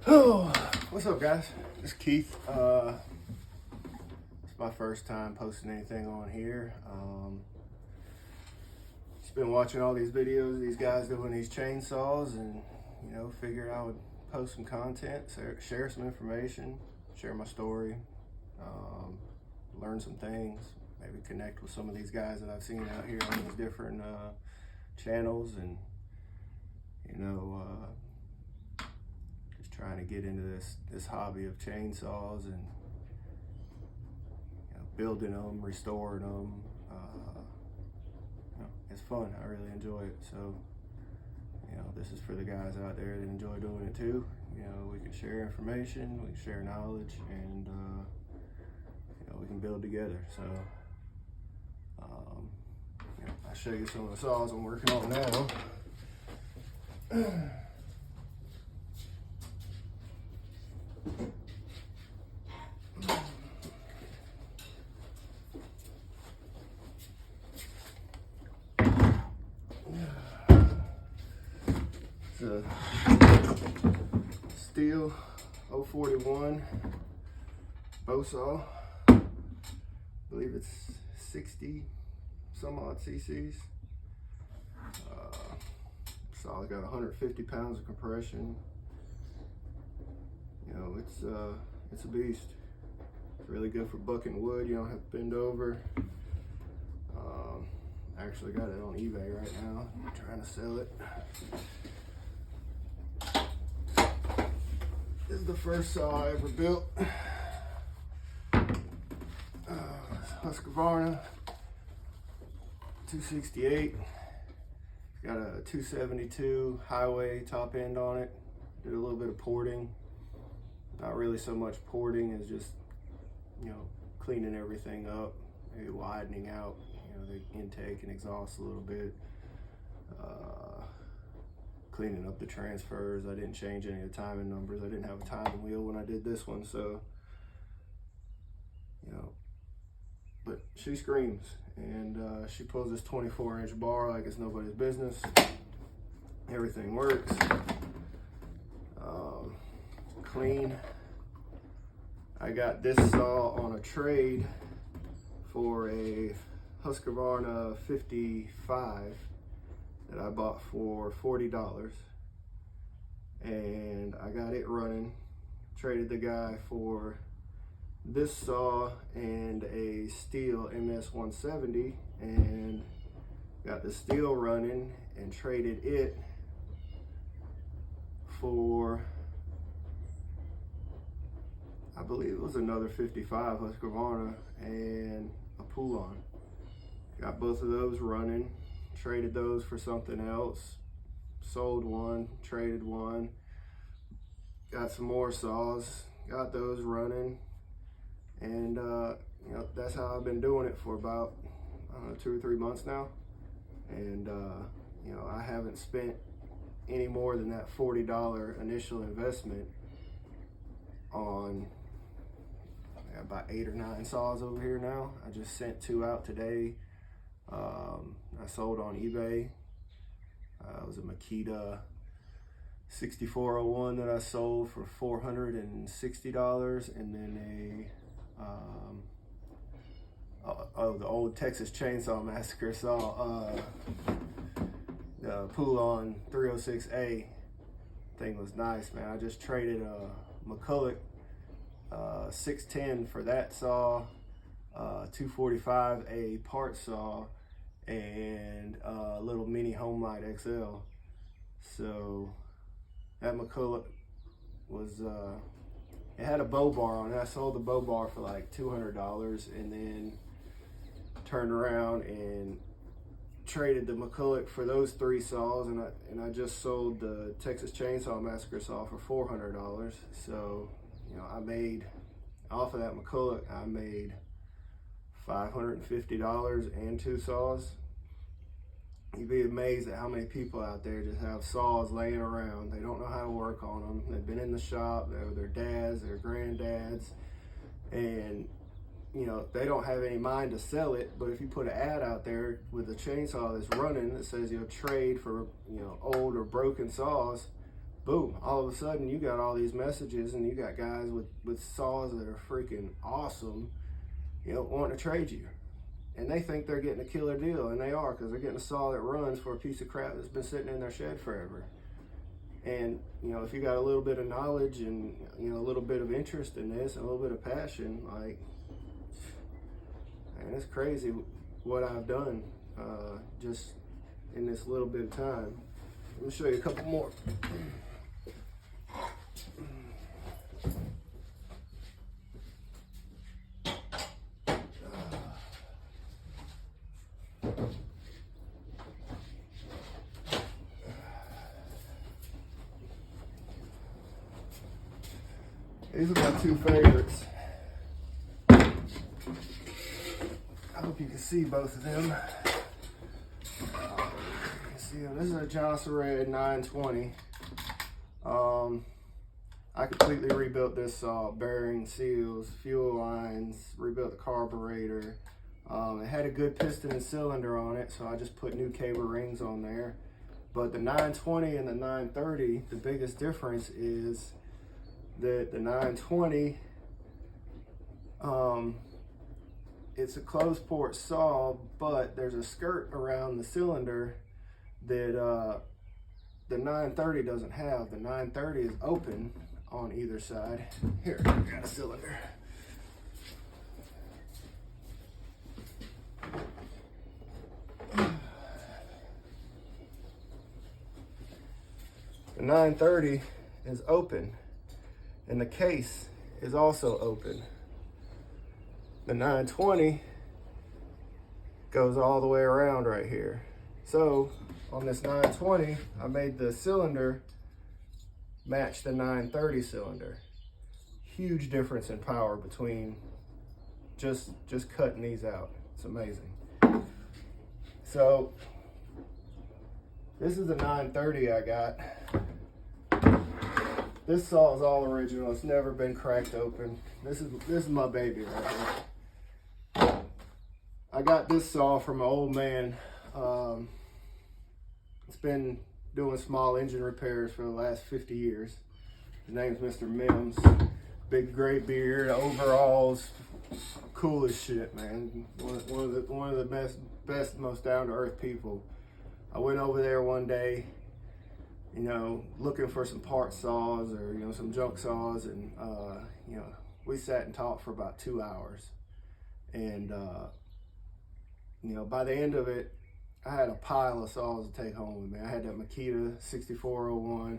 Oh, what's up, guys? This is Keith. It's my first time posting anything on here. Just been watching all these videos of these guys doing these chainsaws, and figured I would post some content, share some information, share my story, learn some things, maybe connect with some of these guys that I've seen out here on these different channels, and just trying to get into this hobby of chainsaws and building them, restoring them. It's fun. I really enjoy it. So this is for the guys out there that enjoy doing it too. We can share information, we can share knowledge, and we can build together. So I'll show you some of the saws I'm working on now. It's a steel 041 bow saw. I believe it's 60 some odd cc's. Saw's got 150 pounds of compression. It's a beast. It's really good for bucking wood. You don't have to bend over. I actually got it on eBay right now. I'm trying to sell it. This is the first saw I ever built. Husqvarna 268. It's got a 272 highway top end on it. Did a little bit of porting. Not really so much porting as just, cleaning everything up, maybe widening out, the intake and exhaust a little bit. Cleaning up the transfers. I didn't change any of the timing numbers. I didn't have a timing wheel when I did this one, so but she screams, and she pulls this 24-inch bar like it's nobody's business. Everything works. Clean. I got this saw on a trade for a Husqvarna 55 that I bought for $40, and I got it running. Traded the guy for this saw and a steel MS 170, and got the steel running and traded it for, I believe it was another 55 Husqvarna and a pull-on. Got both of those running, traded those for something else, sold one, traded one, got some more saws, got those running, and that's how I've been doing it for about 2 or 3 months now. And I haven't spent any more than that $40 initial investment on about 8 or 9 saws over here now. I just sent 2 out today. I sold on eBay. It was a Makita 6401 that I sold for $460, and then the old Texas Chainsaw Massacre saw, the pull-on 306A. Thing was nice, man. I just traded a McCulloch 610 for that saw, 245 a part saw, and a little mini Homelight XL. So that McCulloch was, it had a bow bar on it. I sold the bow bar for like $200, and then turned around and traded the McCulloch for those 3 saws, and I just sold the Texas Chainsaw Massacre saw for $400. So I made off of that McCulloch, I made $550 and 2 saws. You'd be amazed at how many people out there just have saws laying around. They don't know how to work on them. They've been in the shop, they're their dads, their granddads, and they don't have any mind to sell it. But if you put an ad out there with a chainsaw that's running that says trade for old or broken saws, boom, all of a sudden you got all these messages, and you got guys with saws that are freaking awesome, you know, wanting to trade you. And they think they're getting a killer deal, and they are, because they're getting a saw that runs for a piece of crap that's been sitting in their shed forever. And, you know, if you got a little bit of knowledge and, you know, a little bit of interest in this and a little bit of passion, like, man, it's crazy what I've done just in this little bit of time. Let me show you a couple more. These are my two favorites. I hope you can see both of them. You can see them. This is a Johnson Red 920. I completely rebuilt this saw, bearing, seals, fuel lines, rebuilt the carburetor. It had a good piston and cylinder on it, so I just put new cable rings on there. But the 920 and the 930, the biggest difference is that the 920, it's a closed port saw, but there's a skirt around the cylinder that the 930 doesn't have. The 930 is open on either side. Here, I got a cylinder. The 930 is open, and the case is also open. The 920 goes all the way around right here. So on this 920, I made the cylinder match the 930 cylinder. Huge difference in power between just cutting these out. It's amazing. So this is the 930 I got. This saw is all original. It's never been cracked open. This is my baby right here. I got this saw from an old man. It's been doing small engine repairs for the last 50 years. His name's Mr. Mims. Big gray beard, overalls, cool as shit, man. One of the best, most down to earth people. I went over there one day, you know, looking for some part saws or, you know, some junk saws, and you know, we sat and talked for about 2 hours. And you know, by the end of it, I had a pile of saws to take home with me. I had that Makita 6401,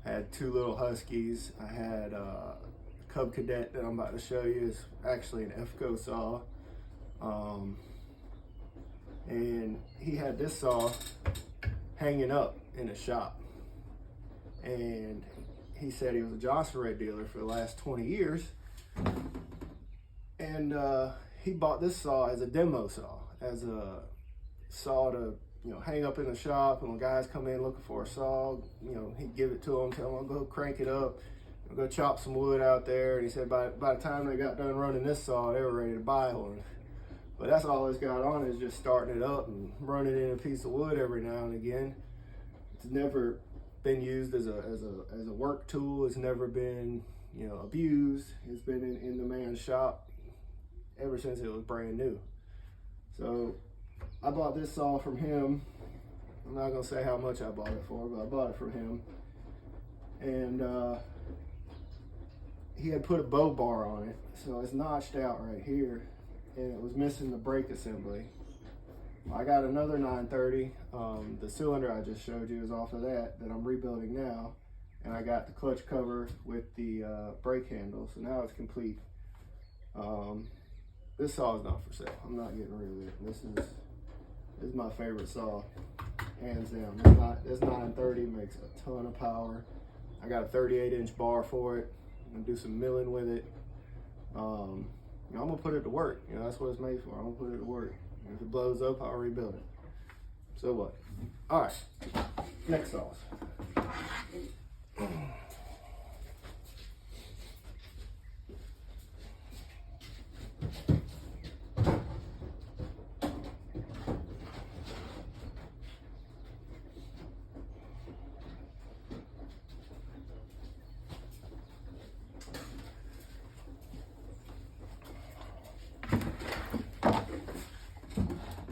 I had two little Huskies, I had a Cub Cadet that I'm about to show you is actually an EFCO saw. And he had this saw hanging up in his shop. And he said he was a Johnson Red dealer for the last 20 years. And he bought this saw as a demo saw, as a saw to, you know, hang up in the shop, and when guys come in looking for a saw, you know, he'd give it to them, tell them, I'll go crank it up, I'll go chop some wood out there. And he said by the time they got done running this saw, they were ready to buy one. But that's all it's got on, is just starting it up and running in a piece of wood every now and again. It's never been used as a work tool. It's never been, you know, abused. It's been in the man's shop ever since it was brand new. So I bought this saw from him. I'm not gonna say how much I bought it for, but I bought it from him. And he had put a bow bar on it, so it's notched out right here, and it was missing the brake assembly. I got another 930. The cylinder I just showed you is off of that I'm rebuilding now, and I got the clutch cover with the brake handle, so now it's complete. This saw is not for sale. I'm not getting rid of it. This is my favorite saw, hands down. This 930 makes a ton of power. I got a 38-inch bar for it. I'm gonna do some milling with it. You know, I'm gonna put it to work. You know, that's what it's made for. I'm gonna put it to work. And if it blows up, I'll rebuild it. So what? All right, next saws.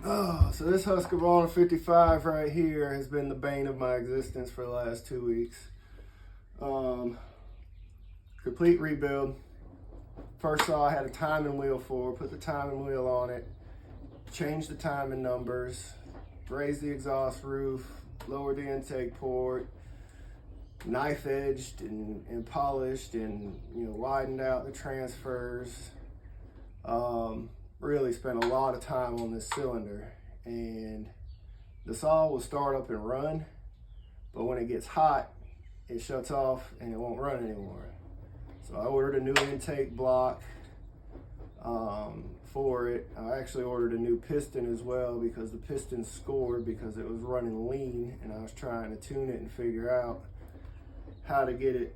Oh, so this Husqvarna 55 right here has been the bane of my existence for the last 2 weeks. Complete rebuild. First saw I had a timing wheel for, put the timing wheel on it, changed the timing numbers, raised the exhaust roof, lowered the intake port, knife edged and polished, and widened out the transfers. Really spent a lot of time on this cylinder, and the saw will start up and run, but when it gets hot it shuts off and it won't run anymore. So I ordered a new intake block for it. I actually ordered a new piston as well because the piston scored because it was running lean, and I was trying to tune it and figure out how to get it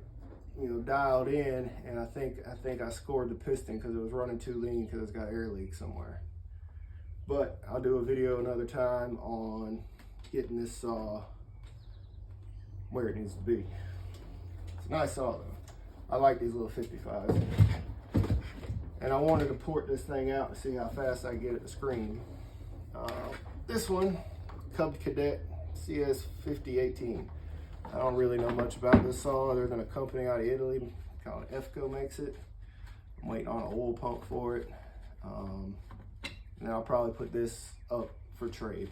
dialed in, and I think I scored the piston because it was running too lean because it's got air leak somewhere. But I'll do a video another time on getting this saw where it needs to be. It's a nice saw though. I like these little 55s. And I wanted to port this thing out to see how fast I get it to screen. This one, Cub Cadet CS5018. I don't really know much about this saw other than a company out of Italy called EFCO makes it. I'm waiting on an oil pump for it. And I'll probably put this up for trade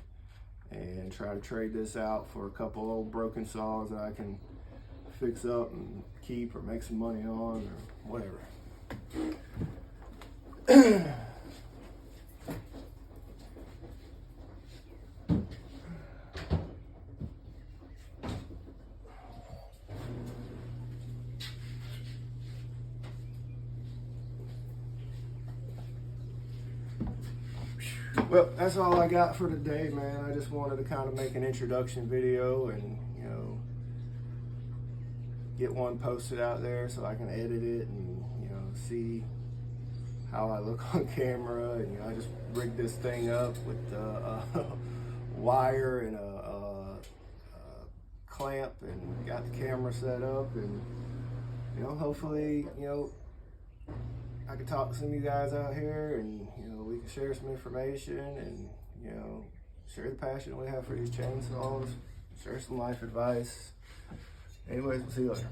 and try to trade this out for a couple old broken saws that I can fix up and keep or make some money on or whatever. Well, that's all I got for today, man. I just wanted to kind of make an introduction video and, get one posted out there so I can edit it and, see how I look on camera. And, I just rigged this thing up with a wire and a clamp and got the camera set up, and, hopefully, I can talk to some of you guys out here, and we can share some information and share the passion we have for these chainsaws, share some life advice. Anyways, we'll see you later.